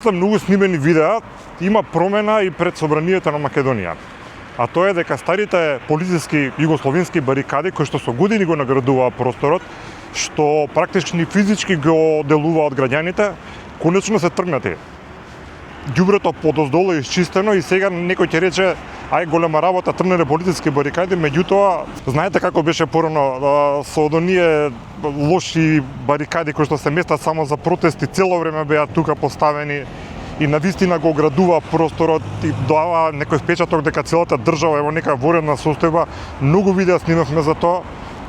Многу снимени видеа, има промена и пред собранието на Македонија. А тоа е дека старите полициски југословенски барикади, кои што со години го наградуваа просторот, што практични физички го делува од граѓаните, конечно се тргнати. Ѓубрето подоздолу е исчистено и сега некој ќе рече ај голема работа тргнале полициски барикади, меѓутоа знаете како беше порано со оние лоши барикади кои што се местат само за протести, цело време беа тука поставени и навистина го оградува просторот и дава некој впечаток дека целата држава е во нека воредна состојба. Многу видеа снимавме за тоа.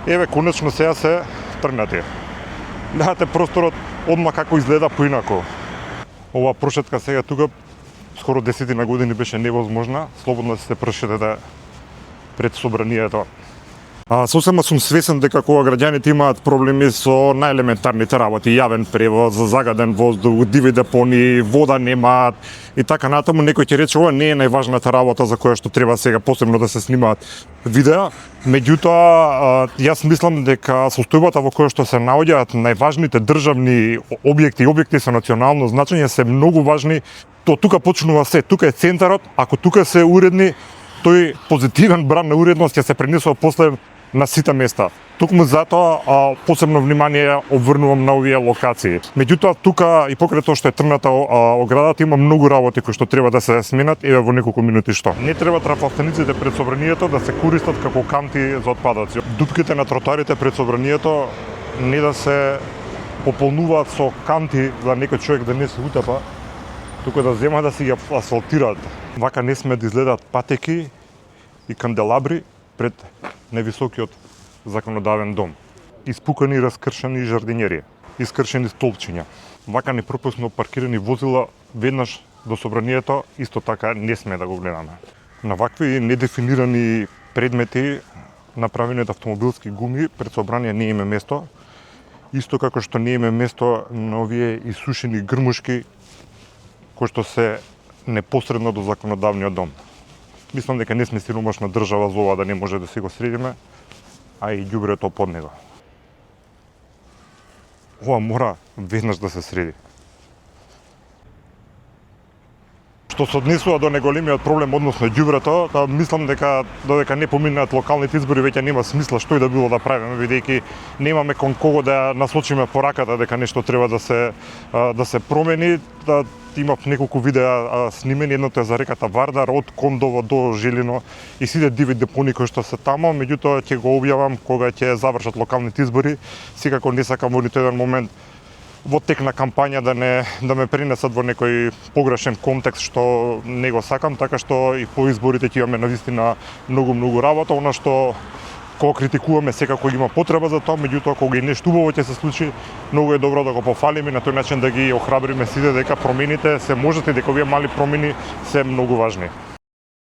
Еве конечно сега се тргнати. Гледате просторот одма како изгледа поинаку. Ова прошетка сега тука скоро 10 на години беше невозможна, слободно се прошетете пред собранието. Сосема сум свесен дека кога граѓаните имаат проблеми со најелементарните работи, јавен превоз, загаден воздух, диви депони, вода немаат и така натаму, некој ќе рече ова не е најважната работа за која што треба сега посебно да се снимаат видеа. Меѓутоа, јас мислам дека состојбата во која што се наоѓаат најважните државни објекти и објекти со национално значење се многу важни. То тука почнува се, тука е центарот, ако тука се уредни, тој позитивен бран на уредност ќе се пренесува после на сите места. Токму затоа посебно внимание обврнувам на овие локации. Меѓутоа тука и покрај тоа што е тргната оградата има многу работи кои што треба да се сменат, еве во неколку минути што. Не треба трафостаниците пред собранието да се користат како канти за отпадоци. Дупките на тротоарите пред собранието не да се пополнуваат со канти за некој човек да не се утапа, туку да земат да си ги асфалтираат. Вака не сме да изгледаат патеки и канделабри пред највисокиот законодавен дом. Испукани и раскршени жардинери, искршени столчиња. Вака непропусно паркирани возила веднаш до собранието, исто така не сме да го гледаме. На вакви недефинирани предмети, направени од автомобилски гуми, пред собрание не има место, исто како што не има место на овие исушени грмушки кои што се непосредно до законодавниот дом. Мислам дека не сме сиромашна држава за ова да не може да си го средиме, а и ѓубрето под него. Ова мора веднаш да се среди. Што се однесува до неголемиот проблем односно ѓубрето, мислам дека додека не поминат локалните избори веќе нема смисла што и да било да правиме, бидејќи немаме кон кого да насочиме пораката дека нешто треба да се промени. Имав неколку видеа снимени, едното е за реката Вардар, од Кондово до Желино и сите диви депони кои што се тамо, меѓутоа ќе го објавам кога ќе завршат локалните избори. Секако не сакам во ниту еден момент во тек на кампања да ме пренесат во некој погрешен контекст што не го сакам, така што и по изборите ќе имаме навистина многу работа, она што кога критикуваме секако има потреба за тоа, меѓутоа кога и нешто убаво ќе се случи, многу е добро да го пофалиме и на тој начин да ги охрабриме сите дека промените се можат и дека овие мали промени се многу важни.